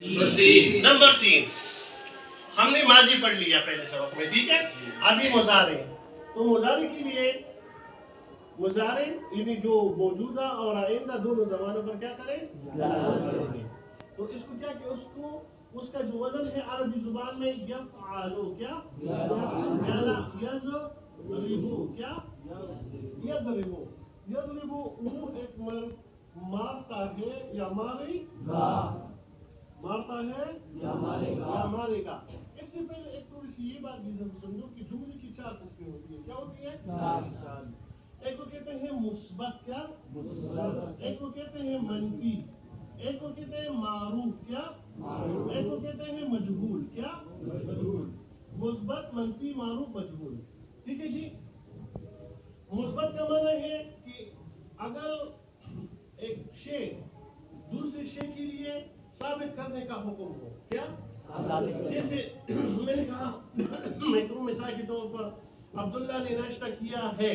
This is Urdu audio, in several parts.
نمبر 3 ہم نے ماضی پڑھ لیا پہلے سبق میں، ٹھیک ہے؟ ابھی مضارع، تو مضارع کے لیے مضارع یعنی جو موجودہ اور آئندہ دونوں زبانوں پر کیا کریں؟ تو اس کو کیا کہ اس کا جو وزن ہے عربی زبان میں یفعلو، کیا؟ یضربو، کیا؟ یضربو وہ ایک مرد مارتا ہے یا مارے گا، مارتا ہے یا مارے گا۔ اس سے پہلے ایک تھوڑی سی یہ بات بھی سمجھو کہ جملے کی 4 قسمیں ہوتی ہیں۔ کیا ہوتی ہے؟ 4۔ ایک کو کہتے ہیں مثبت، کیا؟ ایک کو کہتے ہیں منفی، ایک کو کہتے ہیں معروف، کیا؟ ایک کو کہتے ہیں مجہول، کیا؟ مثبت، منفی، معروف، مجہول، ٹھیک ہے جی؟ مثبت کا معنی ہے کہ اگر ایک شے دوسرے شے کے لیے ثابت کرنے کا حکم ہو، کیا؟ جیسے میں نے کہا مثال کے طور پر عبداللہ نے ناشتہ کیا ہے،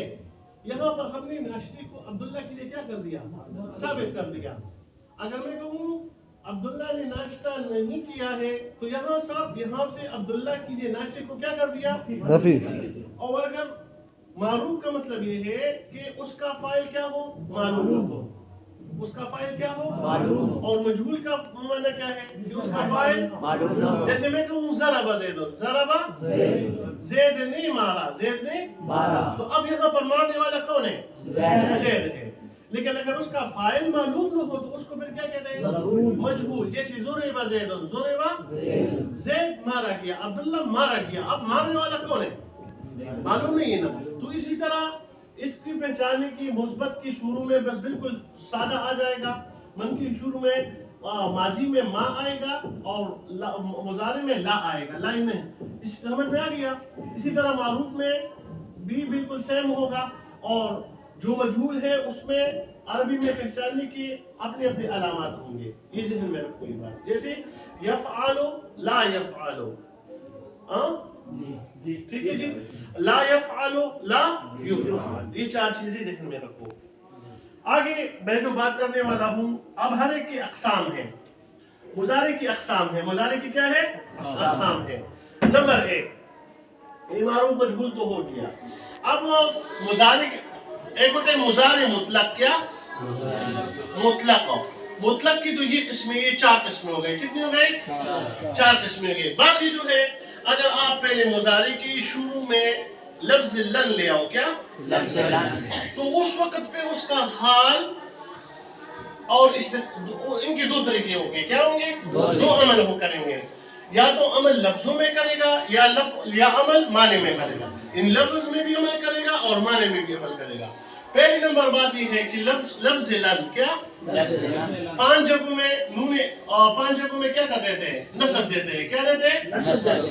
یہاں پر ہم نے ناشتے کو عبداللہ کے لیے کیا کر دیا؟ ثابت کر دیا۔ اگر میں کہوں عبداللہ نے ناشتہ نہیں کیا ہے تو یہاں سے عبداللہ کے لیے ناشتے کو کیا کر دیا؟ نفی۔ اور اگر معروف کا مطلب یہ ہے کہ اس کا فاعل کیا ہو؟ معلوم ہو، اس کا فاعل کیا ہو؟ معلوم۔ اور مجہول کا معنی کیا ہے؟ کہ اس کا فاعل معلوم۔ جیسے میں کہوں ضرب زید، ضرب زید نے مارا، زید نے مارا، تو اب یہاں پر مارنے والا کون ہے؟ زید ہے۔ لیکن اگر اس کا فاعل معلوم نہ ہو تو اس کو پھر کیا کہتے ہیں؟ مجہول۔ جیسے ضرب زید، ضرب زید مارا گیا، عبداللہ مارا گیا، اب مارنے والا کون ہے؟ معلوم نہیں ہے نا۔ تو اسی طرح اس کی پہچانے کی مثبت کی شروع میں بس بالکل سادہ آ جائے گا، منفی شروع میں ماضی میں ما آئے گا اور مضارع میں لا آئے گا، لائن میں اس سمجھ میں آ گیا۔ اسی طرح معروف میں بھی بالکل سیم ہوگا، اور جو مجہول ہے اس میں عربی میں پہچاننے کی اپنے اپنے علامات ہوں گے، یہ ذہن میں رکھو یہ بات۔ جیسے یفعلو، لا یفعلو، جی ٹھیک ہے جی، لا یفعل، لا یفعل، یہ 4 چیزیں ذہن میں رکھو۔ آگے میں جو بات کرنے والا ہوں، اب ہر ایک کی اقسام ہیں، مضارع کی اقسام ہے۔ مضارع کی کیا ہے؟ اقسام ہے۔ نمبر 1 معروف مجہول تو ہو گیا۔ اب مضارع ایک ہوتا ہے مضارع مطلق، کیا؟ مطلق کی تو یہ قسمیں، یہ 4 قسمیں ہو گئے۔ کتنی ہو گئے؟ 4 قسمیں ہو گئے۔ باقی جو ہے اگر آپ پہلے مضارع کی شروع میں لفظ لن لے آؤ، کیا؟ لفظ لن، تو اس وقت پہ اس کا حال اور ان کے 2 طریقے ہوں گے، کیا ہوں گے؟ 2 عمل ہو کریں گے، یا تو عمل لفظوں میں کرے گا یا عمل معنی میں کرے گا۔ ان لفظ میں بھی عمل کرے گا اور معنی میں بھی عمل کرے گا۔ پہلی نمبر بات یہ ہے کہ لفظ لن، کیا؟ 5 جگہوں میں اور 5 جگہوں میں کیا کر دیتے ہیں؟ نصب دیتے ہیں، کیا دیتے ہیں؟ نصب۔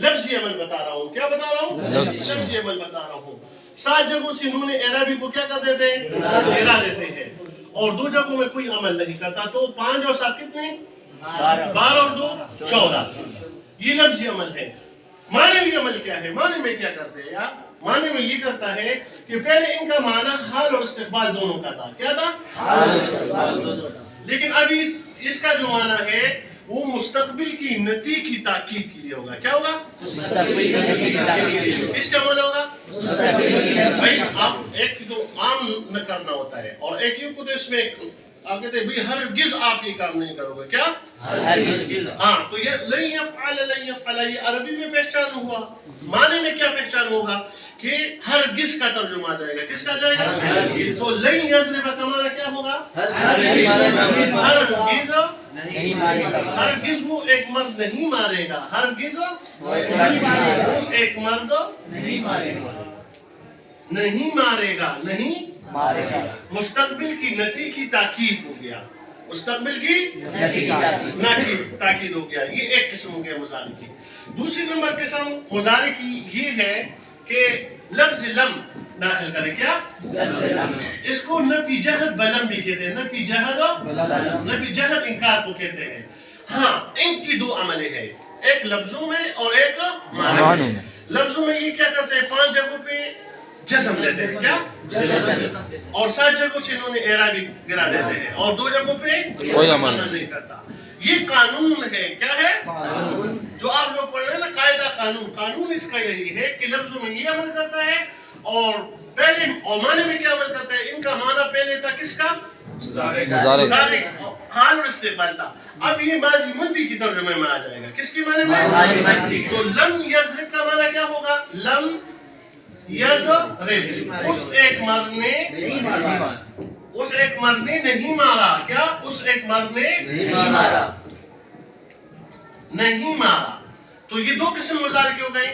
لفظی عمل بتا رہا ہوں، کیا بتا رہا ہوں؟ لفظی عمل بتا رہا ہوں۔ 7 جگہوں سے نون اعرابی کو کیا کر دیتے ہیں؟ گرا دیتے ہیں، اور 2 جگہوں میں کوئی عمل نہیں کرتا۔ تو 5 اور 7 کتنے؟ 12 اور 2 14۔ یہ لفظی عمل ہے۔ معنی عمل کیا ہے؟ معنی میں کیا کرتے ہیں یار؟ معنی میں یہ کرتا ہے کہ پہلے ان کا معنی حال اور استقبال دونوں کا تھا، کیا تھا؟ حال اور استقبال دونوں کا۔ لیکن ابھی اس کا جو معنی ہے وہ مستقبل کی نفی کی تاکید کے لیے ہوگا۔ کیا ہوگا؟ مستقبل کی نفی کی تاکید۔ اس کا معنی ہوگا مستقبل کی نفی۔ بھائی آپ ایک تو عام نہ کرنا ہوتا ہے، اور ایک یہ کو تو اس میں آپ کہتے ہیں بھئی ہرگز آپ یہ کام نہیں کرو گے، کیا؟ ہرگز۔ ہاں، تو یہ لن یفعل یہ عربی میں پہچان ہوا۔ معنی میں کیا پہچان ہوگا؟ کہ ہرگز کا ترجمہ آ جائے گا۔ کس کا جائے گا؟ ہرگز۔ تو لن یضرب کا معنی کیا ہوگا؟ ہرگز نہیں مارے گا۔ ہرگز وہ ایک مرد نہیں مارے گا، ہرگز وہ ایک مرد نہیں مارے گا، نہیں مارے گا، نہیں مارے گا۔ مستقبل کی نفی کی تاکید ہو گیا، مستقبل کی نفی کی تاکید ہو گیا۔ یہ ایک قسم ہو گیا مضارع کی۔ دوسری نمبر قسم مضارع کی یہ ہے کہ لفظ لم داخل کرے، کیا؟ لفظ لم۔ اس کو نفی جہد بلم بھی کہتے ہیں، نفی جہد انکار کو کہتے ہیں۔ ہاں، ان کی 2 عملیں ہیں، ایک لفظوں میں اور ایک معنی میں۔ لفظوں میں یہ کیا کرتے ہیں؟ 5 جگہوں پہ جزم دیتے ہیں، کیا؟ اور 7 جگہوں سے انہوں نے اعرابی گرا دیتے ہیں، اور 2 جگہوں پہ کوئی عمل نہیں کرتا۔ یہ قانون ہے. کیا ہے؟ جو آپ لوگ پڑھ رہے ہیں نا قاعدہ قانون. قانون اس کا یہی ہے کہ لفظوں میں یہ عمل کرتا ہے اور پہلے اور معنی میں کیا عمل کرتا ہے. ان کا معنی پہلے تھا کس کا؟ مضارع حال اور استقبال تھا. اب یہ ماضی منفی کی ترجمے میں آ جائے گا. کس کی معنی میں؟ تو لم یضرب کا معنی کیا ہوگا؟ لم یضرب. اس ایک مرد نے نہیں مارا. کیا؟ اس ایک مرد نے نہیں مارا. تو یہ دو قسم مضارع کی ہو گئی.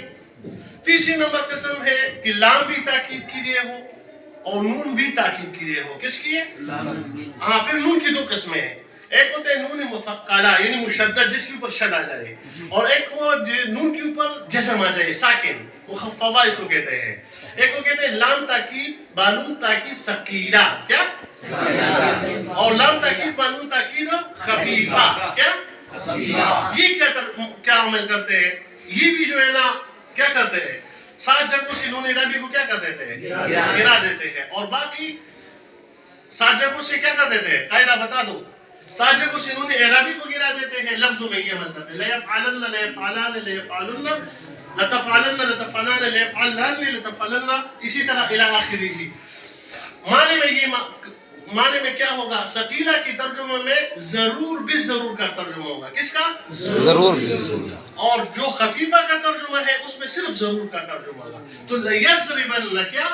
تیسری نمبر قسم ہے کہ لام بھی تاکید کے لیے ہو اور نون بھی تاکید کے لیے ہو. کس کی ہے؟ ہاں. پھر نون کی دو قسمیں ہیں. ایک ہوتا ہے نون مثقلہ یعنی مشدد جس کے اوپر شد آ جائے, اور ایک وہ نون کے اوپر جزم آ جائے ساکن مخففہ اس کو کہتے ہیں. ایک کو کہتے ہیں لام تاکید بانون تاکید ثقیلہ. کیا؟ اور لام تاکید بانون تاکید خفیفہ. کیا؟ یہ کیا عمل کرتے ہیں؟ یہ بھی جو ہے نا کیا کرتے ہیں؟ 7 جگہوں سے نون اعرابی کو کیا کر دیتے ہیں؟ گرا دیتے ہیں. اور باقی 7 جگہوں سے کیا کر دیتے ہیں؟ قاعدہ بتا دو. 7 جگہوں سے نون اعرابی کو گرا دیتے ہیں. لفظوں میں یہ عمل کرتے ہیں. لیفعلن لیفعلان لیفعلن لتفعلن لتفعلان لیفعلن لتفعلن اسی طرح الی آخرہ. معنی میں کیا ہوگا؟ ثقیلہ کی ترجمہ میں ضرور بالضرور کا ترجمہ ہوگا. کس کا؟ ضرور. اور جو خفیفہ کا ترجمہ ہے اس میں صرف ضرور کا ترجمہ ہوگا. تو لیضربن کیا؟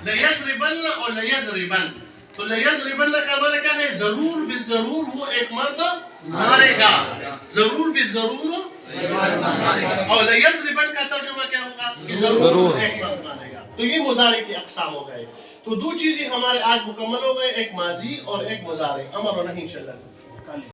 لیضربن اور لیضربن. تو لیضربن کا معنی کیا ہے؟ ضرور بالضرور وہ ایک مرد مارے گا. ضرور بالضرور. اور لیضربن کا ترجمہ کیا ہوگا؟ ضرور ایک مرد مارے گا. تو یہ مضارع کی اقسام ہو گئے. تو دو چیزیں ہمارے آج مکمل ہو گئے, ایک ماضی اور ایک مضارع. امر و نہیں انشاءاللہ.